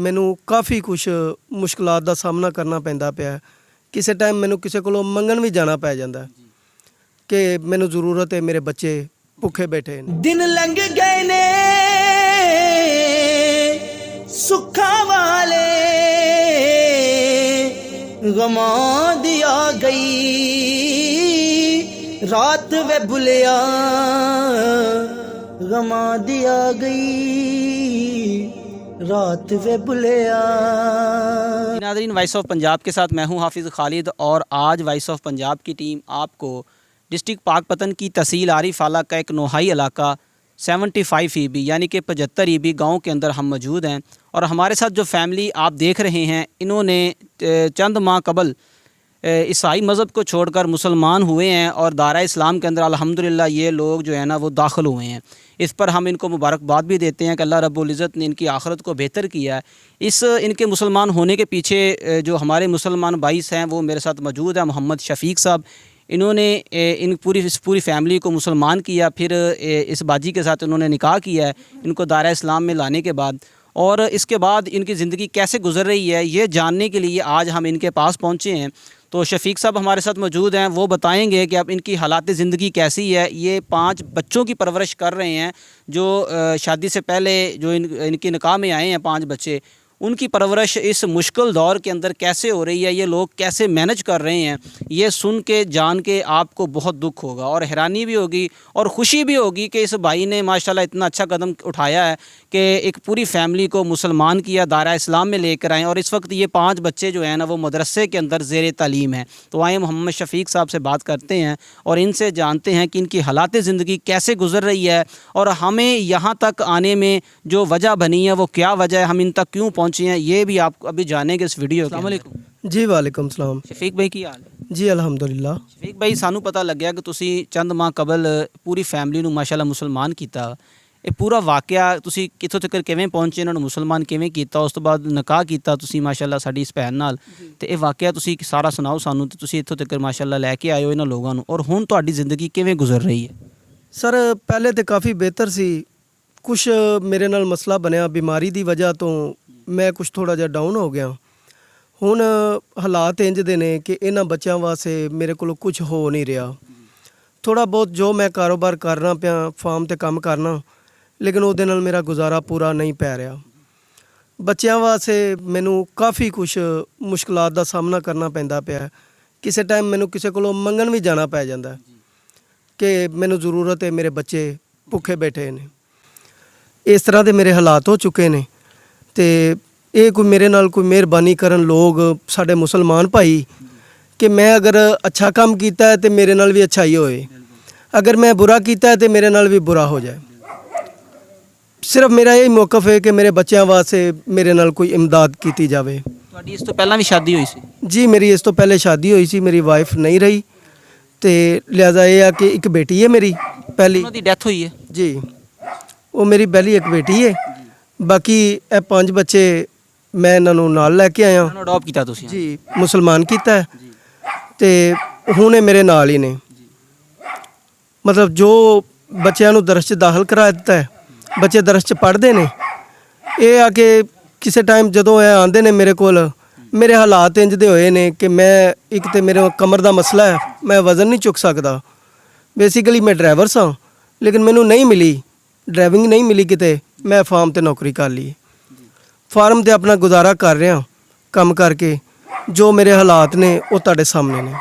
ਮੈਨੂੰ ਕਾਫੀ ਕੁਝ ਮੁਸ਼ਕਲਾਂ ਦਾ ਸਾਹਮਣਾ ਕਰਨਾ ਪੈਂਦਾ ਪਿਆ। ਕਿਸੇ ਟਾਈਮ ਮੈਨੂੰ ਕਿਸੇ ਕੋਲੋਂ ਮੰਗਣ ਵੀ ਜਾਣਾ ਪੈ ਜਾਂਦਾ ਕਿ ਮੈਨੂੰ ਜ਼ਰੂਰਤ ਹੈ, ਮੇਰੇ ਬੱਚੇ ਭੁੱਖੇ ਬੈਠੇ ਨੇ। ਦਿਨ ਲੰਘ ਗਏ ਨੇ ਸੁੱਖਾਂ ਵਾਲੇ, ਗਮਾਂ ਦੀ ਆ ਗਈ ਰਾਤ ਵੇ ਭੁੱਲਿਆ, ਗਮਾਂ ਦੀ ਆ ਗਈ रात वे भुलिया। नाज़रीन, वॉइस ऑफ पंजाब के साथ मैं हूं हाफिज़ खालिद और आज वॉइस ऑफ पंजाब की टीम आपको डिस्ट्रिक्ट पाकपतन की तहसील आरिफ आला का एक नोहाई इलाका 75 ईबी यानी कि 75 ईबी गांव के अंदर हम मौजूद हैं। और हमारे साथ जो फैमिली आप देख रहे हैं, इन्होंने चंद माह कबल ईसाई मज़हब को छोड़कर मुसलमान हुए हैं और दायरा इस्लाम के अंदर अल्हम्दुलिल्लाह ये लोग जो है ना वो दाखिल हुए हैं। इस पर हम इनको मुबारकबाद भी देते हैं कि अल्लाह रब्बुल इज़्ज़त ने इनकी आखिरत को बेहतर किया है। इस इनके मुसलमान होने के पीछे जो हमारे मुसलमान भाई हैं वो मेरे साथ मौजूद हैं। मोहम्मद शफीक साहब, इन्होंने इन पूरी फैमिली को मुसलमान किया, फिर इस बाजी के साथ इन्होंने निकाह किया है इनको दायरा इस्लाम में लाने के बाद। और इसके बाद इनकी ज़िंदगी कैसे गुजर रही है ये जानने के लिए आज हम इनके पास पहुँचे हैं। तो शफीक साहब हमारे साथ मौजूद हैं, वो बताएंगे कि अब इनकी हालात ज़िंदगी कैसी है। ये 5 बच्चों की परवरिश कर रहे हैं जो शादी से पहले जो इनके निकाह में आए हैं 5 बच्चे, उनकी परवरिश इस मुश्किल दौर के अंदर कैसे हो रही है, ये लोग कैसे मैनेज कर रहे हैं, ये सुन के जान के आपको बहुत दुख होगा और हैरानी भी होगी और ख़ुशी भी होगी कि इस भाई ने माशाल्लाह इतना अच्छा कदम उठाया है कि एक पूरी फैमिली को मुसलमान किया, दायरा इस्लाम में लेकर आए। और इस वक्त ये 5 बच्चे जो हैं ना वो मदरसे के अंदर ज़ेर तालीम है। तो आए मोहम्मद शफीक साहब से बात करते हैं और इनसे जानते हैं कि इनकी हालात ज़िंदगी कैसे गुजर रही है और हमें यहाँ तक आने में जो वजह बनी है वो क्या वजह है, हम इन तक क्यों पहुँचे हैं, ये भी आप अभी जानेंगे इस वीडियो के अंदर। जी वालेकुम सलाम। शफीक भाई की हाल है? जी अल्हम्दुलिल्लाह। शफीक भाई, सानू पता लग्या कि तुसी चंद माह कबल पूरी फैमिली ਨੂੰ ਮਾਸ਼ਾਅੱਲਾ ਮੁਸਲਮਾਨ ਕੀਤਾ। ਇਹ ਪੂਰਾ ਵਾਕਿਆ ਤੁਸੀਂ ਕਿੱਥੋਂ ਤੱਕ ਕਿਵੇਂ ਪਹੁੰਚੇ, ਇਹਨਾਂ ਨੂੰ ਮੁਸਲਮਾਨ ਕਿਵੇਂ ਕੀਤਾ, ਉਸ ਤੋਂ ਬਾਅਦ ਨਿਕਾਹ ਕੀਤਾ ਤੁਸੀਂ ਮਾਸ਼ਾਅੱਲਾ ਸਾਡੀ ਇਸ ਭੈਣ ਨਾਲ, ਤੇ ਇਹ ਵਾਕਿਆ ਤੁਸੀਂ ਸਾਰਾ ਸੁਣਾਓ ਸਾਨੂੰ ਤੇ ਤੁਸੀਂ ਇੱਥੋਂ ਤੱਕ ਮਾਸ਼ਾਅੱਲਾ ਲੈ ਕੇ ਆਏ ਹੋ ਇਹਨਾਂ ਲੋਕਾਂ ਨੂੰ ਔਰ ਹੁਣ ਤੁਹਾਡੀ ਜ਼ਿੰਦਗੀ ਕਿਵੇਂ ਗੁਜ਼ਰ ਰਹੀ ਹੈ? ਸਰ ਪਹਿਲੇ ਤੇ ਕਾਫੀ ਬਿਹਤਰ ਸੀ, ਕੁਛ ਮੇਰੇ ਨਾਲ ਮਸਲਾ ਬਣਿਆ ਬਿਮਾਰੀ ਦੀ ਵਜ੍ਹਾ ਤੋਂ, ਮੈਂ ਕੁਛ ਥੋੜਾ ਜਿਹਾ ਡਾਊਨ ਹੋ ਗਿਆ। ਹੁਣ ਹਾਲਾਤ ਇੰਜ ਦੇ ਨੇ ਕਿ ਇਹਨਾਂ ਬੱਚਿਆਂ ਵਾਸਤੇ ਮੇਰੇ ਕੋਲ ਕੁਝ ਹੋ ਨਹੀਂ ਰਿਹਾ। ਥੋੜਾ ਬਹੁਤ ਜੋ ਮੈਂ ਕਾਰੋਬਾਰ ਕਰਨਾ ਪਿਆ, ਫਾਰਮ ਤੇ ਕੰਮ ਕਰਨਾ, ਲੇਕਿਨ ਉਹਦੇ ਨਾਲ ਮੇਰਾ ਗੁਜ਼ਾਰਾ ਪੂਰਾ ਨਹੀਂ ਪੈ ਰਿਹਾ। ਬੱਚਿਆਂ ਵਾਸਤੇ ਮੈਨੂੰ ਕਾਫੀ ਕੁਝ ਮੁਸ਼ਕਲਾਂ ਦਾ ਸਾਹਮਣਾ ਕਰਨਾ ਪੈਂਦਾ ਪਿਆ। ਕਿਸੇ ਟਾਈਮ ਮੈਨੂੰ ਕਿਸੇ ਕੋਲੋਂ ਮੰਗਣ ਵੀ ਜਾਣਾ ਪੈ ਜਾਂਦਾ ਕਿ ਮੈਨੂੰ ਜ਼ਰੂਰਤ ਹੈ, ਮੇਰੇ ਬੱਚੇ ਭੁੱਖੇ ਬੈਠੇ ਨੇ। ਇਸ ਤਰ੍ਹਾਂ ਦੇ ਮੇਰੇ ਹਾਲਾਤ ਹੋ ਚੁੱਕੇ ਨੇ ਤੇ ਇਹ ਕੋਈ ਮੇਰੇ ਨਾਲ ਕੋਈ ਮਿਹਰਬਾਨੀ ਕਰਨ ਲੋਕ ਸਾਡੇ ਮੁਸਲਮਾਨ ਭਾਈ ਕਿ ਮੈਂ ਅਗਰ ਅੱਛਾ ਕੰਮ ਕੀਤਾ ਹੈ ਤੇ ਮੇਰੇ ਨਾਲ ਵੀ ਅੱਛਾ ਹੀ ਹੋਏ, ਅਗਰ ਮੈਂ ਬੁਰਾ ਕੀਤਾ ਹੈ ਤੇ ਮੇਰੇ ਨਾਲ ਵੀ ਬੁਰਾ ਹੋ ਜਾਏ। ਸਿਰਫ ਮੇਰਾ ਇਹ ਮੌਕਫ ਹੈ ਕਿ ਮੇਰੇ ਬੱਚਿਆਂ ਵਾਸਤੇ ਮੇਰੇ ਨਾਲ ਕੋਈ ਇਮਦਾਦ ਕੀਤੀ ਜਾਵੇ। ਤੁਹਾਡੀ ਇਸ ਤੋਂ ਪਹਿਲਾਂ ਵੀ ਸ਼ਾਦੀ ਹੋਈ ਸੀ? ਜੀ ਮੇਰੀ ਇਸ ਤੋਂ ਪਹਿਲੇ ਸ਼ਾਦੀ ਹੋਈ ਸੀ, ਮੇਰੀ ਵਾਈਫ ਨਹੀਂ ਰਹੀ ਤੇ ਲਿਹਾਜ਼ਾ ਇਹ ਆ ਕਿ ਇੱਕ ਬੇਟੀ ਹੈ ਮੇਰੀ ਪਹਿਲੀ। ਉਹਨਾਂ ਦੀ ਡੈਥ ਹੋਈ ਹੈ? ਜੀ, ਉਹ ਮੇਰੀ ਪਹਿਲੀ ਇੱਕ ਬੇਟੀ ਹੈ। ਬਾਕੀ ਇਹ 5 ਬੱਚੇ ਮੈਂ ਇਹਨਾਂ ਨੂੰ ਨਾਲ ਲੈ ਕੇ ਆਇਆ। ਉਹਨਾਂ ਨੂੰ ਅਡਾਪਟ ਕੀਤਾ ਤੁਸੀਂ? ਜੀ, ਮੁਸਲਮਾਨ ਕੀਤਾ ਹੈ ਤੇ ਹੁਣ ਇਹ ਮੇਰੇ ਨਾਲ ਹੀ ਨੇ। ਮਤਲਬ ਜੋ ਬੱਚਿਆਂ ਨੂੰ ਦਰਸ 'ਚ ਦਾਖਲ ਕਰਾ ਦਿੱਤਾ ਹੈ, ਬੱਚੇ ਦਰਸ 'ਚ ਪੜ੍ਹਦੇ ਨੇ। ਇਹ ਆ ਕਿ ਕਿਸੇ ਟਾਈਮ ਜਦੋਂ ਇਹ ਆਉਂਦੇ ਨੇ ਮੇਰੇ ਕੋਲ, ਮੇਰੇ ਹਾਲਾਤ ਇੰਜ ਦੇ ਹੋਏ ਨੇ ਕਿ ਮੈਂ ਇੱਕ ਤੇ ਮੇਰੇ ਕਮਰ ਦਾ ਮਸਲਾ ਹੈ, ਮੈਂ ਵਜ਼ਨ ਨਹੀਂ ਚੁੱਕ ਸਕਦਾ। ਬੇਸਿਕਲੀ ਮੈਂ ਡਰਾਈਵਰ ਸਾਂ ਲੇਕਿਨ ਮੈਨੂੰ ਨਹੀਂ ਮਿਲੀ, ਡਰਾਈਵਿੰਗ ਨਹੀਂ ਮਿਲੀ ਕਿਤੇ। ਮੈਂ ਫਾਰਮ ਤੇ ਨੌਕਰੀ ਕਰ ਲਈ, ਫਾਰਮ ਤੇ ਆਪਣਾ ਗੁਜ਼ਾਰਾ ਕਰ ਰਿਹਾ ਕੰਮ ਕਰਕੇ। ਜੋ ਮੇਰੇ ਹਾਲਾਤ ਨੇ ਉਹ ਤੁਹਾਡੇ ਸਾਹਮਣੇ ਨੇ।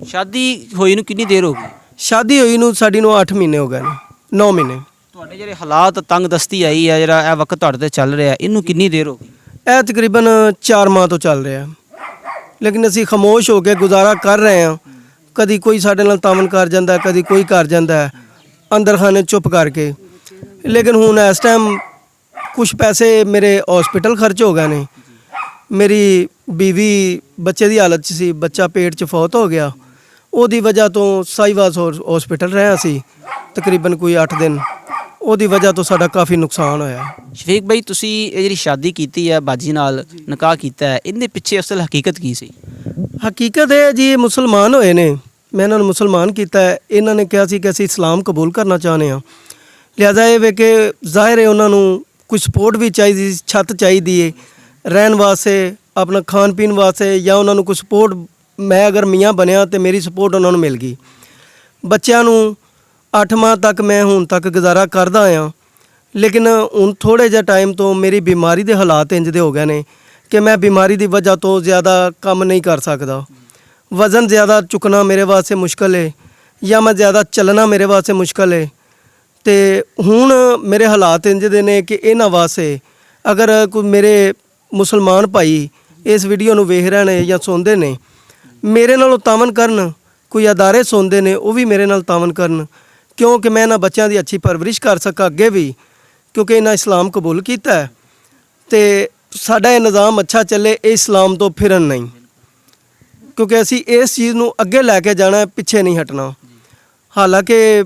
ਸ਼ਾਦੀ ਹੋਈ ਨੂੰ ਕਿੰਨੀ ਦੇਰ ਹੋ ਗਈ? ਸ਼ਾਦੀ ਹੋਈ ਨੂੰ ਸਾਡੀ ਨੂੰ 8 ਮਹੀਨੇ ਹੋ ਗਏ ਨੇ, 9 ਮਹੀਨੇ। ਤੁਹਾਡੇ ਜਿਹੜੇ ਹਾਲਾਤ ਤੰਗ ਦਸਤੀ ਆਈ ਹੈ, ਜਿਹੜਾ ਇਹ ਵਕਤ ਤੁਹਾਡੇ ਤੇ ਚੱਲ ਰਿਹਾ, ਇਹਨੂੰ ਕਿੰਨੀ ਦੇਰ ਹੋ ਗਈ? ਇਹ ਤਕਰੀਬਨ 4 ਮਾਹ ਤੋਂ ਚੱਲ ਰਿਹਾ, ਲੇਕਿਨ ਅਸੀਂ ਖਾਮੋਸ਼ ਹੋ ਕੇ ਗੁਜ਼ਾਰਾ ਕਰ ਰਹੇ ਹਾਂ। ਕਦੀ ਕੋਈ ਸਾਡੇ ਨਾਲ ਤਾਮਨ ਕਰ ਜਾਂਦਾ, ਕਦੀ ਕੋਈ ਕਰ ਜਾਂਦਾ ਅੰਦਰ ਖਾਨੇ ਚੁੱਪ ਕਰਕੇ। ਲੇਕਿਨ ਹੁਣ ਇਸ ਟਾਈਮ ਕੁਝ ਪੈਸੇ ਮੇਰੇ ਹਸਪੀਟਲ ਖਰਚ ਹੋ ਗਏ ਨੇ। ਮੇਰੀ ਬੀਵੀ ਬੱਚੇ ਦੀ ਹਾਲਤ 'ਚ ਸੀ, ਬੱਚਾ ਪੇਟ 'ਚ ਫੌਤ ਹੋ ਗਿਆ। ਉਹਦੀ ਵਜ੍ਹਾ ਤੋਂ ਸਾਈਵਾਸ ਹਸਪੀਟਲ ਰਿਹਾ ਸੀ ਤਕਰੀਬਨ ਕੋਈ 8 ਦਿਨ। ਉਹਦੀ ਵਜ੍ਹਾ ਤੋਂ ਸਾਡਾ ਕਾਫੀ ਨੁਕਸਾਨ ਹੋਇਆ। ਸ਼ਫੀਕ ਭਾਈ, ਤੁਸੀਂ ਇਹ ਜਿਹੜੀ ਸ਼ਾਦੀ ਕੀਤੀ ਹੈ ਬਾਜੀ ਨਾਲ, ਨਿਕਾਹ ਕੀਤਾ ਹੈ, ਇਹਦੇ ਪਿੱਛੇ ਅਸਲ ਹਕੀਕਤ ਕੀ ਸੀ? ਹਕੀਕਤ ਹੈ ਜੀ, ਇਹ ਮੁਸਲਮਾਨ ਹੋਏ ਨੇ, ਮੈਂ ਇਹਨਾਂ ਨੂੰ ਮੁਸਲਮਾਨ ਕੀਤਾ ਹੈ। ਇਹਨਾਂ ਨੇ ਕਿਹਾ ਸੀ ਕਿ ਅਸੀਂ ਇਸਲਾਮ ਕਬੂਲ ਕਰਨਾ ਚਾਹੁੰਦੇ ਹਾਂ। ਲਿਹਾਜ਼ਾ ਇਹ ਵੇ ਕਿ ਜ਼ਾਹਿਰ ਹੈ ਉਹਨਾਂ ਨੂੰ ਕੋਈ ਸਪੋਰਟ ਵੀ ਚਾਹੀਦੀ ਸੀ, ਛੱਤ ਚਾਹੀਦੀ ਏ ਰਹਿਣ ਵਾਸਤੇ, ਆਪਣਾ ਖਾਣ ਪੀਣ ਵਾਸਤੇ, ਜਾਂ ਉਹਨਾਂ ਨੂੰ ਕੋਈ ਸਪੋਰਟ, ਮੈਂ ਅਗਰ ਮੀਆਂ ਬਣਿਆ ਤੇ ਮੇਰੀ ਸਪੋਰਟ ਉਹਨਾਂ ਨੂੰ ਮਿਲ ਗਈ। ਬੱਚਿਆਂ ਨੂੰ 8 ਮਾਹ ਤੱਕ ਮੈਂ ਹੁਣ ਤੱਕ ਗੁਜ਼ਾਰਾ ਕਰਦਾ ਆਇਆ, ਲੇਕਿਨ ਹੁਣ ਥੋੜ੍ਹੇ ਜਿਹਾ ਟਾਈਮ ਤੋਂ ਮੇਰੀ ਬਿਮਾਰੀ ਦੇ ਹਾਲਾਤ ਇੰਝ ਦੇ ਹੋ ਗਏ ਨੇ ਕਿ ਮੈਂ ਬਿਮਾਰੀ ਦੀ ਵਜ੍ਹਾ ਤੋਂ ਜ਼ਿਆਦਾ ਕੰਮ ਨਹੀਂ ਕਰ ਸਕਦਾ। ਵਜ਼ਨ ਜ਼ਿਆਦਾ ਚੁੱਕਣਾ ਮੇਰੇ ਵਾਸਤੇ ਮੁਸ਼ਕਲ ਹੈ, ਜਾਂ ਮੈਂ ਜ਼ਿਆਦਾ ਚੱਲਣਾ ਮੇਰੇ ਵਾਸਤੇ ਮੁਸ਼ਕਲ ਹੈ। ਤੇ ਹੁਣ ਮੇਰੇ ਹਾਲਾਤ ਇੰਝ ਦੇ ਨੇ ਕਿ ਇਹਨਾਂ ਵਾਸਤੇ ਅਗਰ ਕੋਈ ਮੇਰੇ ਮੁਸਲਮਾਨ ਭਾਈ ਇਸ ਵੀਡੀਓ ਨੂੰ ਵੇਖ ਰਹੇ ਨੇ ਜਾਂ ਸੁਣਦੇ ਨੇ, ਮੇਰੇ ਨਾਲ ਉਹ ਤਾਵਨ ਕਰਨ, ਕੋਈ ਅਦਾਰੇ ਸੁਣਦੇ ਨੇ ਉਹ ਵੀ ਮੇਰੇ ਨਾਲ ਤਾਵਨ ਕਰਨ, ਕਿਉਂਕਿ ਮੈਂ ਇਹਨਾਂ ਬੱਚਿਆਂ ਦੀ ਅੱਛੀ ਪਰਵਰਿਸ਼ ਕਰ ਸਕਾਂ ਅੱਗੇ ਵੀ, ਕਿਉਂਕਿ ਇਹਨਾਂ ਇਸਲਾਮ ਕਬੂਲ ਕੀਤਾ ਹੈ ਤੇ ਸਾਡਾ ਇਹ ਨਿਜ਼ਾਮ ਅੱਛਾ ਚੱਲੇ, ਇਹ ਇਸਲਾਮ ਤੋਂ ਫਿਰਨ ਨਹੀਂ, ਕਿਉਂਕਿ ਅਸੀਂ ਇਸ ਚੀਜ਼ ਨੂੰ ਅੱਗੇ ਲੈ ਕੇ ਜਾਣਾ, ਪਿੱਛੇ ਨਹੀਂ ਹਟਣਾ। ਹਾਲਾਂਕਿ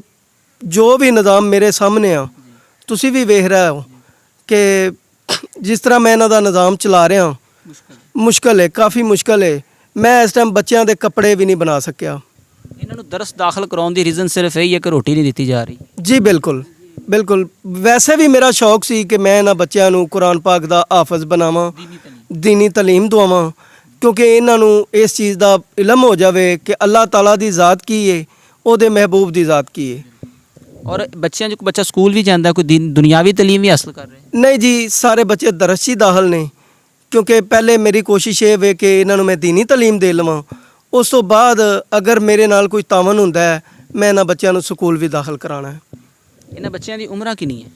ਜੋ ਵੀ ਨਿਜ਼ਾਮ ਮੇਰੇ ਸਾਹਮਣੇ ਆ, ਤੁਸੀਂ ਵੀ ਵੇਖ ਰਹੇ ਹੋ ਕਿ ਜਿਸ ਤਰ੍ਹਾਂ ਮੈਂ ਇਹਨਾਂ ਦਾ ਨਿਜ਼ਾਮ ਚਲਾ ਰਿਹਾ, ਮੁਸ਼ਕਲ ਹੈ, ਕਾਫੀ ਮੁਸ਼ਕਲ ਹੈ। ਮੈਂ ਇਸ ਟਾਈਮ ਬੱਚਿਆਂ ਦੇ ਕੱਪੜੇ ਵੀ ਨਹੀਂ ਬਣਾ ਸਕਿਆ। ਇਹਨਾਂ ਨੂੰ ਦਰਸ ਦਾਖਲ ਕਰਾਉਣ ਦੀ ਰੀਜ਼ਨ ਸਿਰਫ ਇਹ ਹੀ ਹੈ ਕਿ ਰੋਟੀ ਨਹੀਂ ਦਿੱਤੀ ਜਾ ਰਹੀ। ਜੀ ਬਿਲਕੁਲ ਬਿਲਕੁਲ। ਵੈਸੇ ਵੀ ਮੇਰਾ ਸ਼ੌਕ ਸੀ ਕਿ ਮੈਂ ਇਹਨਾਂ ਬੱਚਿਆਂ ਨੂੰ ਕੁਰਾਨ ਪਾਕ ਦਾ ਹਾਫਜ਼ ਬਣਾਵਾਂ, ਦੀਨੀ ਤਾਲੀਮ ਦਵਾਵਾਂ, ਕਿਉਂਕਿ ਇਹਨਾਂ ਨੂੰ ਇਸ ਚੀਜ਼ ਦਾ ਇਲਮ ਹੋ ਜਾਵੇ ਕਿ ਅੱਲਾਹ ਤਾਲਾ ਦੀ ਜ਼ਾਤ ਕੀ ਹੈ, ਉਹਦੇ ਮਹਿਬੂਬ ਦੀ ਜ਼ਾਤ ਕੀ ਹੈ। ਔਰ ਬੱਚਿਆਂ ਜੋ ਬੱਚਾ ਸਕੂਲ ਵੀ ਜਾਂਦਾ, ਕੋਈ ਦੁਨਿਆਵੀ ਤਾਲੀਮ ਵੀ ਹਾਸਲ ਕਰ ਰਹੇ? ਨਹੀਂ ਜੀ, ਸਾਰੇ ਬੱਚੇ ਦਰਸ 'ਚ ਹੀ ਦਾਖਲ ਨੇ, ਕਿਉਂਕਿ ਪਹਿਲੇ ਮੇਰੀ ਕੋਸ਼ਿਸ਼ ਇਹ ਵੇ ਕਿ ਇਹਨਾਂ ਨੂੰ ਮੈਂ ਦੀਨੀ ਤਾਲੀਮ ਦੇ ਲਵਾਂ, ਉਸ ਤੋਂ ਬਾਅਦ ਅਗਰ ਮੇਰੇ ਨਾਲ ਕੋਈ ਤਾਵਨ ਹੁੰਦਾ ਹੈ, ਮੈਂ ਇਹਨਾਂ ਬੱਚਿਆਂ ਨੂੰ ਸਕੂਲ ਵੀ ਦਾਖਲ ਕਰਾਉਣਾ ਹੈ। ਇਹਨਾਂ ਬੱਚਿਆਂ ਦੀ ਉਮਰਾਂ ਕਿੰਨੀ ਹੈ?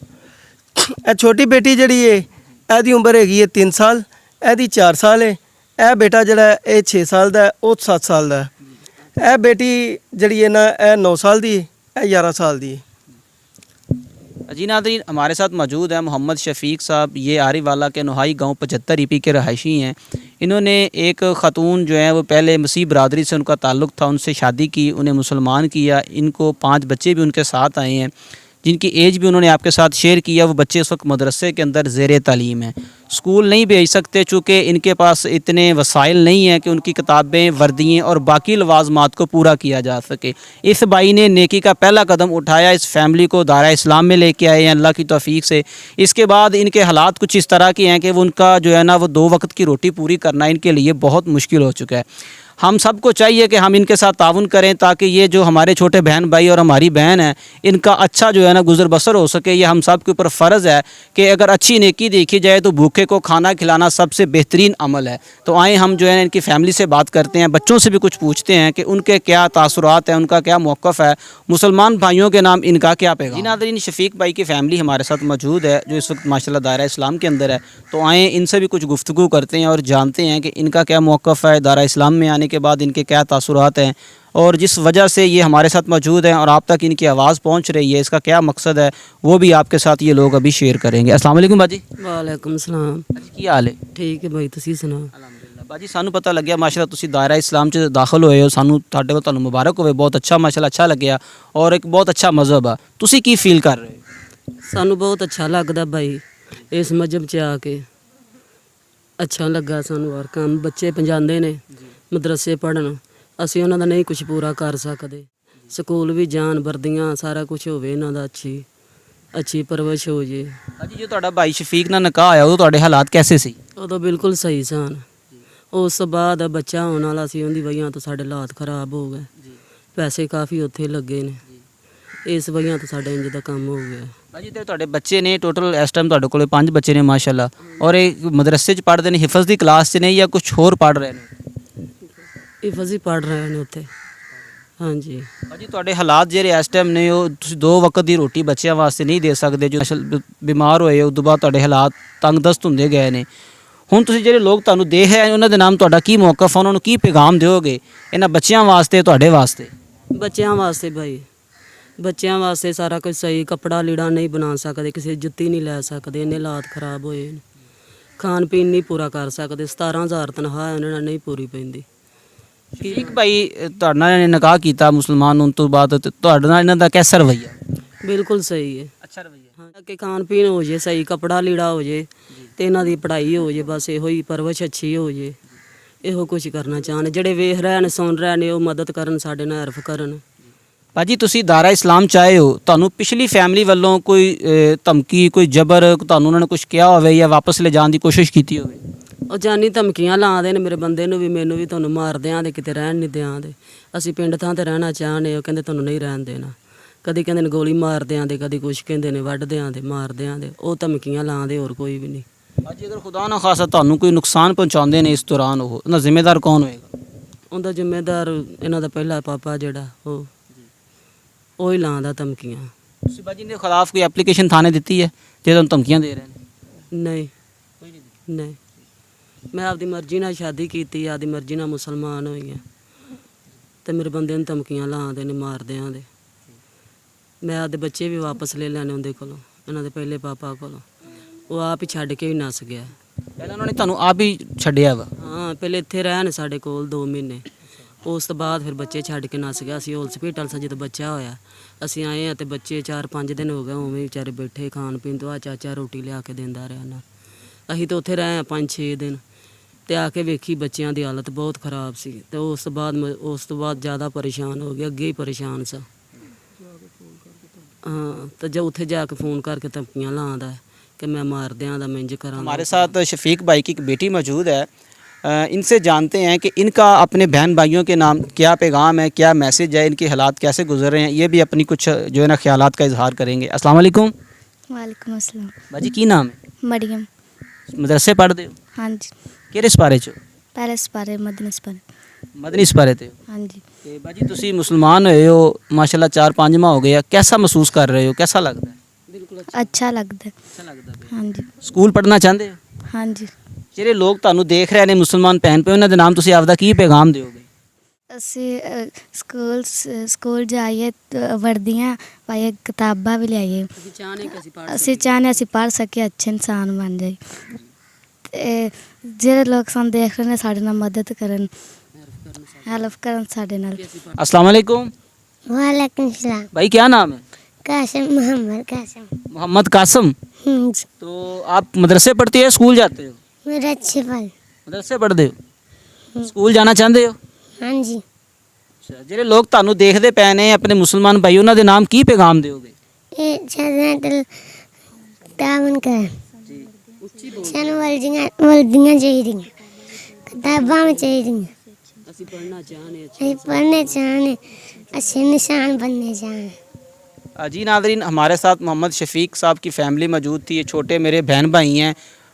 ਇਹ ਛੋਟੀ ਬੇਟੀ ਜਿਹੜੀ ਹੈ ਇਹਦੀ ਉਮਰ ਹੈਗੀ ਹੈ 3 ਸਾਲ, ਇਹਦੀ 4 ਸਾਲ ਹੈ। ਇਹ ਬੇਟਾ ਜਿਹੜਾ ਇਹ 6 ਸਾਲ ਦਾ ਹੈ, ਉਹ 7 ਸਾਲ ਦਾ ਹੈ। ਇਹ ਬੇਟੀ ਜਿਹੜੀ ਹੈ ਨਾ, ਇਹ 9 साल ਦੀ है, ਇਹ 11 साल ਦੀ है। जी नाज़रीन, हमारे साथ मौजूद है मोहम्मद शफीक साहब। ये आरीवाला के नोहाई गांव 75 ईपी के रहायशी हैं। इन्होंने एक ख़ातून जो है वो पहले मसीह बरदरी से उनका ताल्लुक़ था, उनसे शादी की, उन्हें मुसलमान किया। इनको 5 बच्चे भी उनके साथ आए हैं, जिनकी एज भी उन्होंने आपके साथ शेयर किया। वो बच्चे इस वक्त मदरसे के अंदर ज़ेर तालीम हैं, स्कूल नहीं भेज सकते चूँकि इनके पास इतने वसाइल नहीं हैं कि उनकी किताबें, वर्दियाँ और बाकी लवाजमात को पूरा किया जा सके। इस भाई ने नेकी का पहला कदम उठाया, इस फैमिली को दायरा इस्लाम में लेके आए हैं अल्लाह की तौफीक से। इसके बाद इनके हालात कुछ इस तरह के हैं कि वो उनका जो है ना वो 2 वक्त की रोटी पूरी करना इनके लिए बहुत मुश्किल हो चुका है। हम सबको चाहिए कि हम इनके साथ ताउन करें ताकि ये जो हमारे छोटे बहन भाई और हमारी बहन है, इनका अच्छा जो है ना गुजर बसर हो सके। ये हम सब के ऊपर फ़र्ज़ है कि अगर अच्छी नेकी देखी जाए तो भूखे को खाना खिलाना सबसे बेहतरीन अमल है। तो आए हम जो है ना इनकी फ़ैमिली से बात करते हैं, बच्चों से भी कुछ पूछते हैं कि उनके क्या तासुरात हैं, उनका क्या मौक़िफ़ है, मुसलमान भाइयों के नाम इनका क्या पैगाम। जी नाज़रीन, शफीक भाई की फ़ैमिली हमारे साथ मौजूद है जो इस वक्त माशाल्लाह दायरा इस्लाम के अंदर है। तो आए इनसे भी कुछ गुफ्तगू करते हैं और जानते हैं कि इनका क्या मौक़िफ़ है, दायरा इस्लाम में आने के बाद इनके क्या तासुरात हैं और जिस वजह से ये हमारे साथ मौजूद हैं और आप तक इनकी आवाज़ पहुंच रही है, इसका क्या मकसद है, वो भी आपके साथ ये लोग अभी शेयर करेंगे। अस्सलाम वालेकुम बाजी। वालेकुम सलाम। की हाल है? ठीक है भाई, तुसी सुनाओ। अलहमदुलिल्लाह बाजी, सानू पता लग गया माशाल्लाह तुसी दायरा इस्लाम च दाखिल होए हो, सानू तुहाडे कोल तुहानू मुबारक होवे, बहुत अच्छा माशाल्लाह अच्छा लग्या और एक बहुत अच्छा मजहब है। तुसी की फील कर रहे हो? सानू बहुत अच्छा लगदा भाई इस मजहब च आके, अच्छा लगा सानू। और काम बच्चे पंजांदे ने मदरसे पढ़न, ਅਸੀਂ ਉਹਨਾਂ ਦਾ ਨਹੀਂ ਕੁਝ ਪੂਰਾ ਕਰ ਸਕਦੇ। ਸਕੂਲ ਵੀ ਜਾਣ, ਵਰਦੀਆਂ ਸਾਰਾ ਕੁਝ ਹੋਵੇ ਇਹਨਾਂ ਦਾ, ਅੱਛੀ ਪਰਵਰਿਸ਼ ਹੋ ਜੇ। ਹਾਂਜੀ, ਜੋ ਤੁਹਾਡਾ ਭਾਈ ਸ਼ਫੀਕ ਨਾਲ ਨਿਕਾਹ ਆਇਆ ਉਦੋਂ ਤੁਹਾਡੇ ਹਾਲਾਤ ਕੈਸੇ ਸੀ? ਉਦੋਂ ਬਿਲਕੁਲ ਸਹੀ ਸਨ। ਉਸ ਤੋਂ ਬਾਅਦ ਬੱਚਾ ਹੋਣ ਵਾਲਾ ਸੀ, ਉਹਦੀ ਵਜ੍ਹਾ ਤੋਂ ਸਾਡੇ ਹਾਲਾਤ ਖਰਾਬ ਹੋ ਗਏ। ਪੈਸੇ ਕਾਫੀ ਉੱਥੇ ਲੱਗੇ ਨੇ, ਇਸ ਵਜ੍ਹਾ ਤੋਂ ਸਾਡਾ ਇੰਜ ਦਾ ਕੰਮ ਹੋ ਗਿਆ। ਭਾਜੀ ਤੇ ਤੁਹਾਡੇ ਬੱਚੇ ਨੇ ਟੋਟਲ ਇਸ ਟਾਈਮ ਤੁਹਾਡੇ ਕੋਲ 5 ਬੱਚੇ ਨੇ ਮਾਸ਼ਾਅੱਲਾ, ਔਰ ਇਹ ਮਦਰਸੇ 'ਚ ਪੜ੍ਹਦੇ ਨੇ, ਹਿਫਜ਼ ਦੀ ਕਲਾਸ 'ਚ ਨੇ ਜਾਂ ਕੁਝ ਹੋਰ ਪੜ੍ਹ ਰਹੇ ਨੇ? ਹਿਫਜ਼ ਹੀ ਪੜ੍ਹ ਰਹੇ ਨੇ ਉੱਥੇ। ਹਾਂਜੀ ਭਾਜੀ, ਤੁਹਾਡੇ ਹਾਲਾਤ ਜਿਹੜੇ ਇਸ ਟਾਈਮ ਨੇ ਉਹ ਤੁਸੀਂ 2 ਵਕਤ ਦੀ ਰੋਟੀ ਬੱਚਿਆਂ ਵਾਸਤੇ ਨਹੀਂ ਦੇ ਸਕਦੇ। ਜੋ ਬਿਮਾਰ ਹੋਏ ਉਸ ਤੋਂ ਬਾਅਦ ਤੁਹਾਡੇ ਹਾਲਾਤ ਤੰਗਦਸਤ ਹੁੰਦੇ ਗਏ ਨੇ। ਹੁਣ ਤੁਸੀਂ ਜਿਹੜੇ ਲੋਕ ਤੁਹਾਨੂੰ ਦੇਖ ਰਹੇ ਉਹਨਾਂ ਦੇ ਨਾਮ ਤੁਹਾਡਾ ਕੀ ਮੌਕਫ, ਉਹਨਾਂ ਨੂੰ ਕੀ ਪੈਗਾਮ ਦਿਓਗੇ ਇਹਨਾਂ ਬੱਚਿਆਂ ਵਾਸਤੇ, ਤੁਹਾਡੇ ਵਾਸਤੇ? ਬੱਚਿਆਂ ਵਾਸਤੇ ਭਾਈ, ਬੱਚਿਆਂ ਵਾਸਤੇ ਸਾਰਾ ਕੁਝ ਸਹੀ, ਕੱਪੜਾ ਲੀੜਾ ਨਹੀਂ ਬਣਾ ਸਕਦੇ, ਕਿਸੇ ਜੁੱਤੀ ਨਹੀਂ ਲੈ ਸਕਦੇ, ਇੰਨੇ ਹਾਲਾਤ ਖਰਾਬ ਹੋਏ ਨੇ। ਖਾਣ ਪੀਣ ਨਹੀਂ ਪੂਰਾ ਕਰ ਸਕਦੇ, 17,000 ਤਨਖਾਹ ਉਹਨਾਂ ਨਾਲ ਨਹੀਂ ਪੂਰੀ ਪੈਂਦੀ। ਸ਼ਫੀਕ ਭਾਈ, ਤੁਹਾਡੇ ਨਾਲ ਇਹਨੇ ਨਿਕਾਹ ਕੀਤਾ ਮੁਸਲਮਾਨ ਹੋਣ ਤੋਂ ਬਾਅਦ, ਤੁਹਾਡੇ ਨਾਲ ਇਹਨਾਂ ਦਾ ਕੈਸਾ ਰਵੱਈਆ? ਬਿਲਕੁਲ ਸਹੀ ਹੈ, ਅੱਛਾ ਰਵੱਈਆ। ਹਾਂ ਕਿ ਖਾਣ ਪੀਣ ਹੋ ਜੇ ਸਹੀ, ਕੱਪੜਾ ਲੀੜਾ ਹੋ ਜੇ ਤੇ ਇਹਨਾਂ ਦੀ ਪੜ੍ਹਾਈ ਹੋ ਜੇ, ਬਸ ਇਹੋ ਹੀ ਪਰਵਰਿਸ਼ ਅੱਛੀ ਹੋ ਜੇ, ਇਹੋ ਕੁਝ ਕਰਨਾ ਚਾਹਣ। ਜਿਹੜੇ ਵੇਖ ਰਹੇ ਨੇ, ਸੁਣ ਰਹੇ ਨੇ, ਉਹ ਮਦਦ ਕਰਨ, ਸਾਡੇ ਨਾਲ ਹਰਫ ਕਰਨ। ਭਾਜੀ ਤੁਸੀਂ ਦਾਰਾ ਇਸਲਾਮ ਚ ਆਏ ਹੋ, ਤੁਹਾਨੂੰ ਪਿਛਲੀ ਫੈਮਿਲੀ ਵੱਲੋਂ ਕੋਈ ਧਮਕੀ, ਕੋਈ ਜ਼ਬਰ, ਤੁਹਾਨੂੰ ਉਹਨਾਂ ਨੇ ਕੁਝ ਕਿਹਾ ਹੋਵੇ ਜਾਂ ਵਾਪਸ ਲੈ ਜਾਣ ਦੀ ਕੋਸ਼ਿਸ਼ ਕੀਤੀ ਹੋਵੇ? ਉਹ ਜਾਨੀ ਧਮਕੀਆਂ ਲਾਉਂਦੇ ਨੇ ਮੇਰੇ ਬੰਦੇ ਨੂੰ ਵੀ, ਮੈਨੂੰ ਵੀ, ਤੁਹਾਨੂੰ ਮਾਰ ਦਿਆਂਦੇ, ਕਿਤੇ ਰਹਿਣ ਨਹੀਂ ਦਿਆਂਦੇ, ਅਸੀਂ ਪਿੰਡ ਥਾਂ ਤੇ ਰਹਿਣਾ ਚਾਹਨੇ, ਉਹ ਕਹਿੰਦੇ ਤੁਹਾਨੂੰ ਨਹੀਂ ਰਹਿਣ ਦੇਣਾ, ਕਦੀ ਕਹਿੰਦੇ ਨੇ ਗੋਲੀ ਮਾਰ ਦਿਆਂਦੇ, ਕਦੀ ਕੁਛ ਕਹਿੰਦੇ ਨੇ ਵੱਢ ਦਿਆਂਦੇ, ਮਾਰ ਦਿਆਂਦੇ, ਉਹ ਧਮਕੀਆਂ ਲਾਉਂਦੇ, ਹੋਰ ਕੋਈ ਵੀ ਨਹੀਂ। ਭਾਜੀ ਅਗਰ ਖੁਦਾ ਨਾ ਖਾਸਾ ਤੁਹਾਨੂੰ ਕੋਈ ਨੁਕਸਾਨ ਪਹੁੰਚਾਉਂਦੇ ਨੇ ਇਸ ਦੌਰਾਨ, ਉਹਦਾ ਜ਼ਿੰਮੇਦਾਰ ਕੌਣ ਹੋਏਗਾ? ਉਹਦਾ ਜ਼ਿੰਮੇਦਾਰ ਇਹਨਾਂ ਦਾ ਪਹਿਲਾ ਪਾਪਾ ਜਿਹੜਾ ਉਹ ਹੀ ਲਾਉਂਦਾ ਧਮਕੀਆਂ। ਤੁਸੀਂ ਭਾਜੀ ਦੇ ਖਿਲਾਫ ਕੋਈ ਐਪਲੀਕੇਸ਼ਨ ਥਾਣੇ ਦਿੱਤੀ ਹੈ ਤੇ ਤੁਹਾਨੂੰ ਧਮਕੀਆਂ ਦੇ ਰਹੇ ਨੇ? ਨਹੀਂ ਨਹੀਂ, ਮੈਂ ਆਪਦੀ ਮਰਜ਼ੀ ਨਾਲ ਸ਼ਾਦੀ ਕੀਤੀ, ਆਪਦੀ ਮਰਜ਼ੀ ਨਾਲ ਮੁਸਲਮਾਨ ਹੋਈ ਹਾਂ, ਤੇ ਮੇਰੇ ਬੰਦੇ ਨੂੰ ਧਮਕੀਆਂ ਲਾਉਂਦੇ ਨੇ, ਮਾਰਦੇ ਆਂਦੇ। ਮੈਂ ਆਪਦੇ ਬੱਚੇ ਵੀ ਵਾਪਸ ਲੈ ਲੈਣੇ ਉਹਦੇ ਕੋਲੋਂ, ਇਹਨਾਂ ਦੇ ਪਹਿਲੇ ਪਾਪਾ ਕੋਲੋਂ, ਉਹ ਆਪ ਹੀ ਛੱਡ ਕੇ ਵੀ ਨੱਸ ਗਿਆ। ਪਹਿਲਾਂ ਉਹਨਾਂ ਨੇ ਤੁਹਾਨੂੰ ਆਪ ਹੀ ਛੱਡਿਆ ਵਾ? ਹਾਂ, ਪਹਿਲੇ ਇੱਥੇ ਰਹਿਣ ਸਾਡੇ ਕੋਲ 2 ਮਹੀਨੇ, ਉਸ ਤੋਂ ਬਾਅਦ ਫਿਰ ਬੱਚੇ ਛੱਡ ਕੇ ਨੱਸ ਗਿਆ। ਅਸੀਂ ਹਸਪੀਟਲ ਸਾਂ ਜਦੋਂ ਬੱਚਾ ਹੋਇਆ, ਅਸੀਂ ਆਏ ਹਾਂ ਤੇ ਬੱਚੇ 4-5 ਦਿਨ ਹੋ ਗਏ ਉਵੇਂ ਵਿਚਾਰੇ ਬੈਠੇ, ਖਾਣ ਪੀਣ ਤੋਂ ਆ ਚਾਚਾ ਰੋਟੀ ਲਿਆ ਕੇ ਦਿੰਦਾ ਰਿਹਾ ਨਾ। ਅਸੀਂ ਤਾਂ ਉੱਥੇ ਰਹੇ ਹਾਂ 5-6 ਦਿਨ, ਤੇ ਆ ਕੇ ਵੇਖੀ ਬੱਚਿਆਂ ਦੀ ਹਾਲਤ ਬਹੁਤ ਖਰਾਬ ਸੀ, ਤੇ ਉਸ ਤੋਂ ਬਾਅਦ ਜ਼ਿਆਦਾ ਪਰੇਸ਼ਾਨ ਹੋ ਗਿਆ, ਅੱਗੇ ਹੀ ਪਰੇਸ਼ਾਨ ਸਾਂ। ਹਾਂ, ਤੇ ਜੇ ਉੱਥੇ ਜਾ ਕੇ ਫੋਨ ਕਰਕੇ ਧਮਕੀਆਂ ਲਾਉਂਦਾ کہ میں مار دیاں دا میں انج کراں۔ ہمارے ساتھ شفیق بھائی کی ایک بیٹی موجود ہے، ان سے جانتے ہیں کہ ان کا اپنے بہن بھائیوں کے نام کیا پیغام ہے، کیا میسج ہے، ان کے حالات کیسے گزر رہے ہیں، یہ بھی اپنی کچھ جو ہے نا خیالات کا اظہار کریں گے۔ السلام علیکم۔ وعلیکم السلام۔ باجی کی نام ہے؟ مریم۔ مدرسے پڑھ دے ہو؟ ہاں جی۔ کہڑے سپارے چو؟ پہلے سپارے مدنی سپارے۔ مدنی سپارے تے؟ ہاں جی۔ کہ باجی تسی مسلمان ہوئے ہو ماشاءاللہ 4-5 ماہ ہو گیا، کیسا محسوس کر رہے ہو، کیسا لگتا ہے؟ اچھا لگتا ہے۔ اچھا لگتا ہے۔ ہاں جی۔ سکول پڑھنا چاہتے ہو؟ ہاں جی۔ ਜਿਹੜੇ ਲੋਕ ਤੁਹਾਨੂੰ ਦੇਖ ਰਹੇ ਨੇ ਮੁਸਲਮਾਨ ਭੈਣ ਭਰਾ, ਉਹਨਾਂ ਦੇ ਨਾਮ ਤੁਸੀਂ ਆਪਦਾ ਕੀ ਪੈਗਾਮ ਦਿਓਗੇ? ਅਸੀਂ ਸਕੂਲ ਜਾਈਏ, ਵਰਦੀਆਂ ਪਾਈਏ, ਕਿਤਾਬਾਂ ਵੀ ਲਿਆਈਏ। ਅਸੀਂ ਚਾਹੁੰਦੇ ਅਸੀਂ ਪੜ੍ਹ ਸਕੀਏ, ਅੱਛੇ ਇਨਸਾਨ ਬਣ ਜਾਈਏ, ਤੇ ਜਿਹੜੇ ਲੋਕ ਸਾਨੂੰ ਦੇਖ ਰਹੇ ਨੇ ਸਾਡੇ ਨਾਲ ਮਦਦ ਕਰਨ, ਹੈਲਪ ਕਰਨ ਸਾਡੇ ਨਾਲ। السلام علیکم۔ وعلیکم السلام۔ بھائی کیا نام ہے؟ قاسم محمد قاسم۔ محمد قاسم۔ تو آپ مدرسے پڑھتے ہو، اسکول جاتے ہو؟ میرا اچھے پل۔ مدرسے پڑھتے ہو، اسکول جانا چاہتے ہو؟ ہاں جی۔ اچھا، ਜਿਹੜੇ ਲੋਕ ਤੁਹਾਨੂੰ ਦੇਖਦੇ ਪਏ ਨੇ ਆਪਣੇ ਮੁਸਲਮਾਨ ਭਾਈ, ਉਹਨਾਂ ਦੇ ਨਾਮ ਕੀ ਪੈਗਾਮ ਦਿਓਗੇ؟ یہ زیادہ تعاون کریں، سانو وردیاں چاہیے، کتاباں چاہیے، ਅਸੀਂ ਪੜ੍ਹਨਾ ਚਾਹਨੇ ਅਸੀਂ پڑھنے چاہنے، اچھے نشان بننے چاہنے۔ جی ناظرین، ہمارے ساتھ محمد شفیق صاحب کی فیملی موجود تھی، یہ چھوٹے میرے بہن بھائی ہیں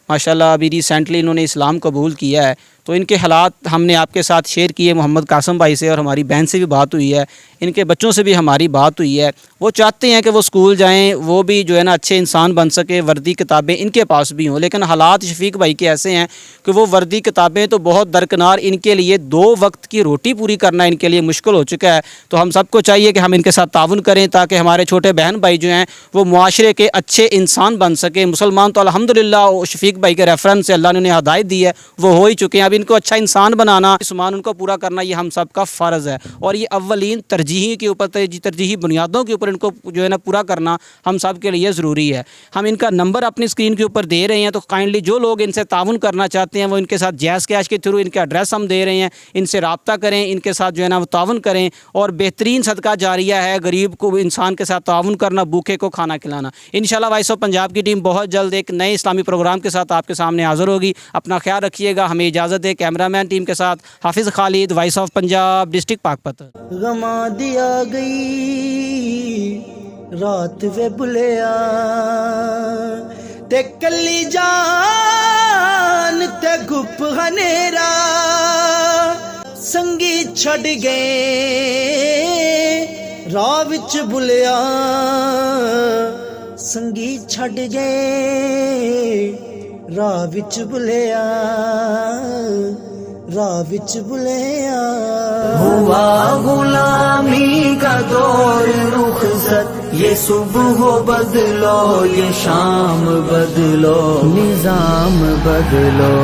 ماشاءاللہ، ابھی ریسنٹلی انہوں نے اسلام قبول کیا ہے، تو ان کے حالات ہم نے آپ کے ساتھ شیئر کیے۔ محمد قاسم بھائی سے اور ہماری بہن سے بھی بات ہوئی ہے، ان کے بچوں سے بھی ہماری بات ہوئی ہے۔ وہ چاہتے ہیں کہ وہ اسکول جائیں، وہ بھی جو ہے نا اچھے انسان بن سکے، وردی کتابیں ان کے پاس بھی ہوں، لیکن حالات شفیق بھائی کے ایسے ہیں کہ وہ وردی کتابیں تو بہت درکنار، ان کے لیے 2 وقت کی روٹی پوری کرنا ان کے لیے مشکل ہو چکا ہے۔ تو ہم سب کو چاہیے کہ ہم ان کے ساتھ تعاون کریں تاکہ ہمارے چھوٹے بہن بھائی جو ہیں وہ معاشرے کے اچھے انسان بن سکیں۔ مسلمان تو الحمدللہ شفیق بھائی کے ریفرنس سے اللہ نے انہیں ہدایت دی ہے، وہ ہو ہی چکے ہیں، اب ان کو اچھا انسان بنانا، اسمان ان کو پورا کرنا یہ ہم سب کا فرض ہے، اور یہ اولین ترجیحی کے اوپر، ترجیحی بنیادوں کے اوپر ان کو جو ہے نا پورا کرنا ہم سب کے لیے ضروری ہے۔ ہم ان کا نمبر اپنی اسکرین کے اوپر دے رہے ہیں، تو کائنڈلی جو لوگ ان سے تعاون کرنا چاہتے ہیں وہ ان کے ساتھ جیز کیش کے تھرو ان کا ایڈریس ہم دے رہے ہیں، ان سے رابطہ کریں، ان کے ساتھ جو ہے نا وہ تعاون کریں، اور بہترین صدقہ جاریہ ہے غریب کو انسان کے ساتھ تعاون کرنا، بھوکے کو کھانا کھلانا۔ انشاءاللہ وائس آف پنجاب کی ٹیم بہت جلد ایک نئے اسلامی پروگرام کے ساتھ آپ کے سامنے حاضر ہوگی۔ اپنا خیال رکھیے گا، ہمیں اجازت ہے، کیمرہ مین ٹیم کے ساتھ حافظ خالد، وائس آف پنجاب، ڈسٹرکٹ پاک پتن۔ غما دیا گئی رات وے بلیا، تے کلی جان تے گپ ہنیرا، سنگی چھڑ گئے راہ وچ بلیا، سنگی چھڑ گئے راہ وچ بلیا، راہ وچ بلیا۔ ہوا غلامی کا دور رخصت، یہ صبح بدلو، یہ شام بدلو، نظام بدلو۔